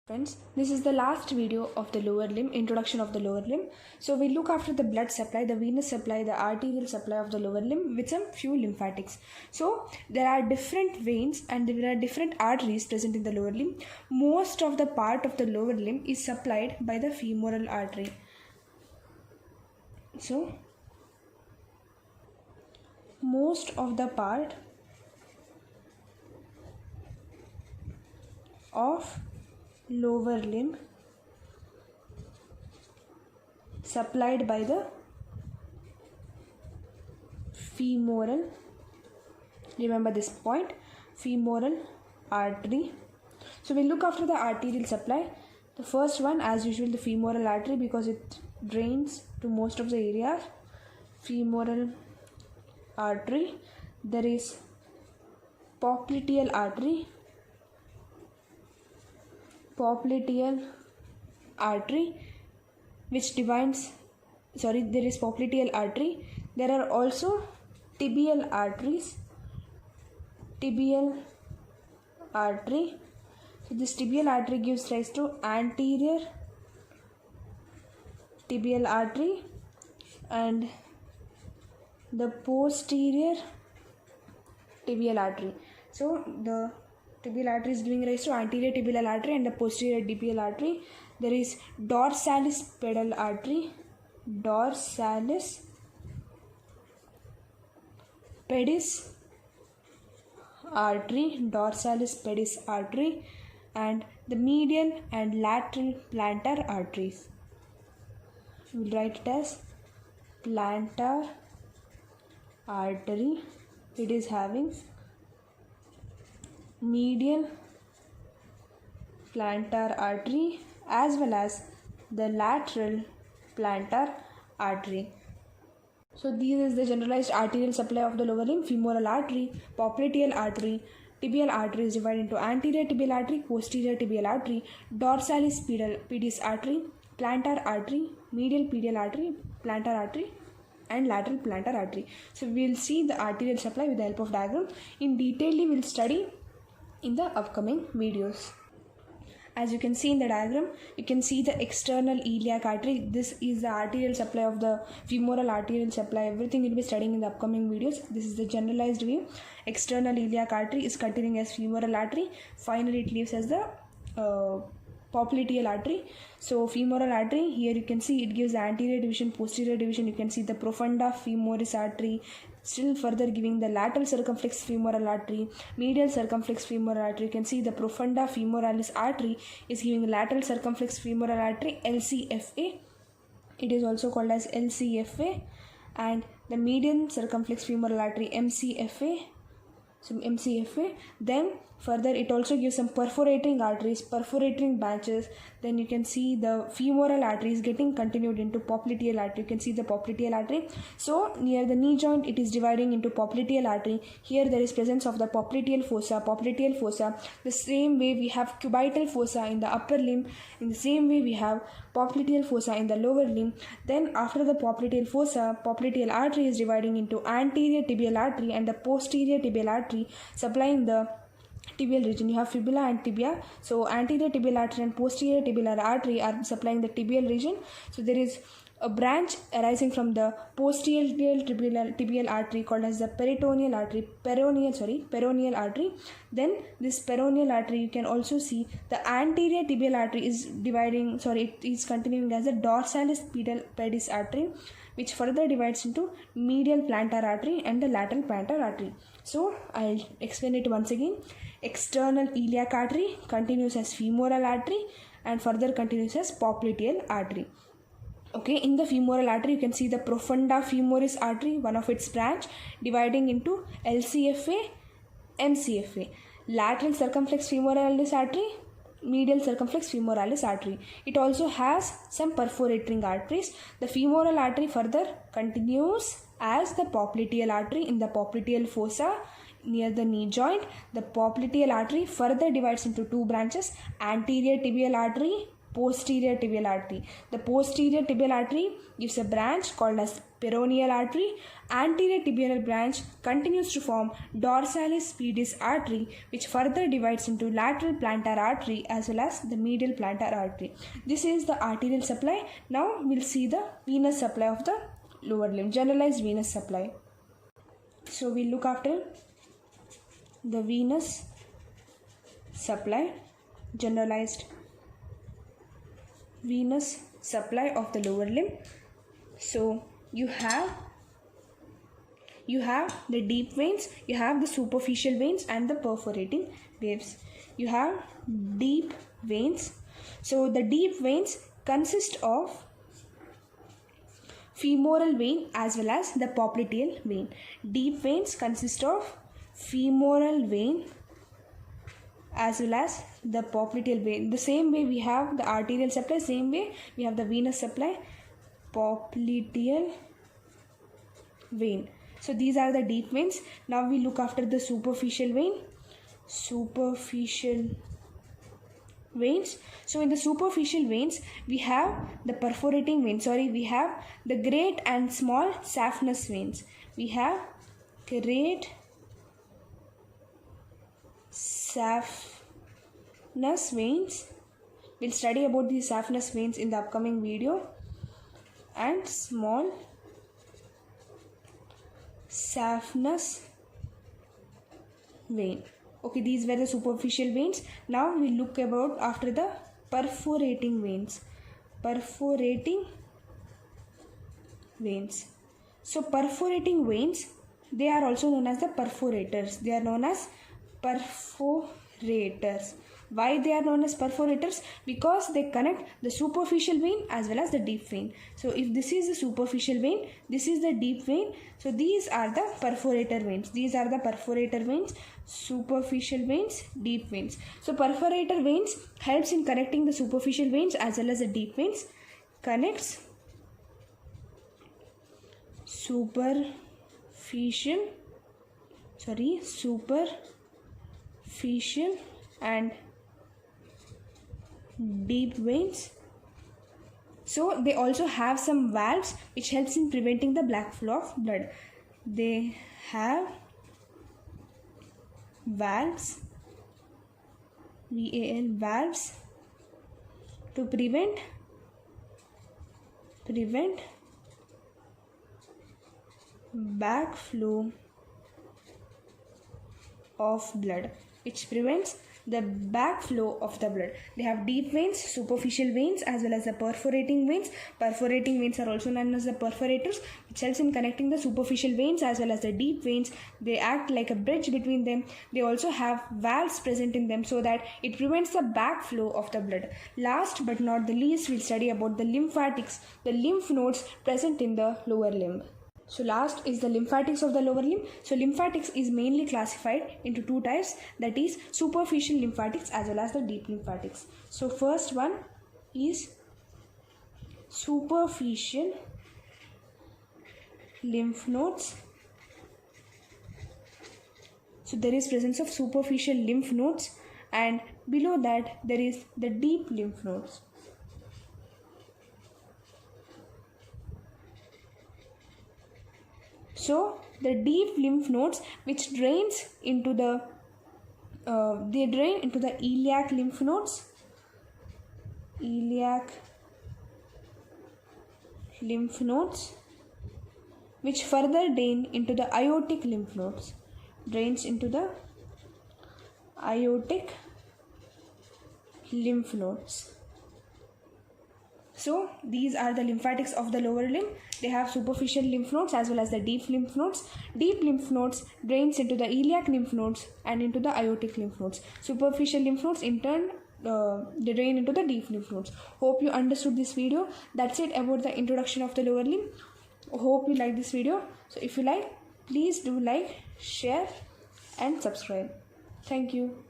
Friends, this is the last video of the lower limb, introduction of the lower limb. So we look after the blood supply, the venous supply, the arterial supply of the lower limb with some few lymphatics. So there are different veins and there are different arteries present in the lower limb. Most of the part of the lower limb is supplied by the femoral artery. So most of the part of lower limb supplied by the femoral, remember this point, femoral artery. So we look after the arterial supply. The first one, as usual, the femoral artery, because it drains to most of the area. Femoral artery. There is popliteal artery. Popliteal artery, which divides, there is popliteal artery. There are also tibial arteries. Tibial artery. So this tibial artery gives rise to anterior tibial artery and the posterior tibial artery. So the tibial artery is giving rise to anterior tibial artery and the posterior tibial artery. There is dorsalis pedal artery, dorsalis pedis artery, dorsalis pedis artery, and the medial and lateral plantar arteries. We will write it as plantar artery. It is having medial plantar artery as well as the lateral plantar artery. So this is the generalized arterial supply of the lower limb. Femoral artery, popliteal artery, tibial artery is divided into anterior tibial artery, posterior tibial artery, dorsalis pedis artery, plantar artery, medial pedal artery, plantar artery, and lateral plantar artery. So we will see the arterial supply with the help of diagram. In detail we will study in the upcoming videos. As you can see in the diagram, you can see the external iliac artery. This is the arterial supply of the femoral arterial supply. Everything we will be studying in the upcoming videos. This is the generalized view. External iliac artery is continuing as femoral artery. Finally it leaves as the popliteal artery. So femoral artery, here you can see it gives the anterior division, posterior division. You can see the profunda femoris artery, still further giving the lateral circumflex femoral artery, medial circumflex femoral artery. You can see the profunda femoralis artery is giving lateral circumflex femoral artery, LCFA. It is also called as LCFA, and the median circumflex femoral artery, MCFA. So MCFA. Then further it also gives some perforating arteries, perforating branches. Then you can see the femoral artery is getting continued into popliteal artery. You can see the popliteal artery. So near the knee joint it is dividing into popliteal artery. Here there is presence of the popliteal fossa, popliteal fossa. The same way we have cubital fossa in the upper limb. In the same way we have popliteal fossa in the lower limb. Then after the popliteal fossa, popliteal artery is dividing into anterior tibial artery and the posterior tibial artery, supplying the tibial region. You have fibula and tibia. So anterior tibial artery and posterior tibial artery are supplying the tibial region. So there is a branch arising from the posterior tibial artery called as the peroneal artery. Then this peroneal artery, you can also see the anterior tibial artery is dividing, it is continuing as the dorsalis pedis artery, which further divides into medial plantar artery and the lateral plantar artery. So I'll explain it once again. External iliac artery continues as femoral artery and further continues as popliteal artery. Okay, in the femoral artery you can see the profunda femoris artery, one of its branch, dividing into LCFA, MCFA. Lateral circumflex femoralis artery, medial circumflex femoralis artery. It also has some perforating arteries. The femoral artery further continues as the popliteal artery in the popliteal fossa near the knee joint. The popliteal artery further divides into two branches, anterior tibial artery, posterior tibial artery. The posterior tibial artery gives a branch called as peroneal artery. Anterior tibial branch continues to form dorsalis pedis artery, which further divides into lateral plantar artery as well as the medial plantar artery. This is the arterial supply. Now we'll see the venous supply of the lower limb, generalized venous supply. So we'll look after the venous supply, generalized venous supply of the lower limb. So you have the deep veins, you have the superficial veins and the perforating veins. You have deep veins. So the deep veins consist of femoral vein as well as the popliteal vein. Deep veins consist of femoral vein as well as the popliteal vein. The same way we have the arterial supply, same way we have the venous supply, popliteal vein. So these are the deep veins. Now we look after the superficial vein. Superficial veins. So in the superficial veins we have the perforating veins. We have the great and small saphenous veins. We have great saphenous veins. We'll study about these saphenous veins in the upcoming video. And small saphenous vein. Okay, these were the superficial veins. Now we look about after the perforating veins. Perforating veins. So perforating veins, they are also known as the perforators. They are known as perforators. Why they are known as perforators? Because they connect the superficial vein as well as the deep vein. So if this is the superficial vein, this is the deep vein. So these are the perforator veins. These are the perforator veins, superficial veins, deep veins. So perforator veins helps in connecting the superficial veins as well as the deep veins. Connects superficial and deep veins. So they also have some valves which helps in preventing the black flow of blood. They have valves, valves to prevent backflow of blood, which prevents the backflow of the blood. They have deep veins, superficial veins as well as the perforating veins. Perforating veins are also known as the perforators, which helps in connecting the superficial veins as well as the deep veins. They act like a bridge between them. They also have valves present in them so that it prevents the backflow of the blood. Last but not the least, we'll study about the lymphatics, the lymph nodes present in the lower limb. So last is the lymphatics of the lower limb. So lymphatics is mainly classified into two types, that is superficial lymphatics as well as the deep lymphatics. So first one is superficial lymph nodes. So there is presence of superficial lymph nodes, and below that there is the deep lymph nodes. So the deep lymph nodes which drains into the they drain into the iliac lymph nodes, which further drain into the aortic lymph nodes, drains into the aortic lymph nodes. So these are the lymphatics of the lower limb. They have superficial lymph nodes as well as the deep lymph nodes. Deep lymph nodes drains into the iliac lymph nodes and into the aortic lymph nodes. Superficial lymph nodes in turn they drain into the deep lymph nodes. Hope you understood this video. That's it about the introduction of the lower limb. Hope you like this video. So if you like, please do like, share and subscribe. Thank you.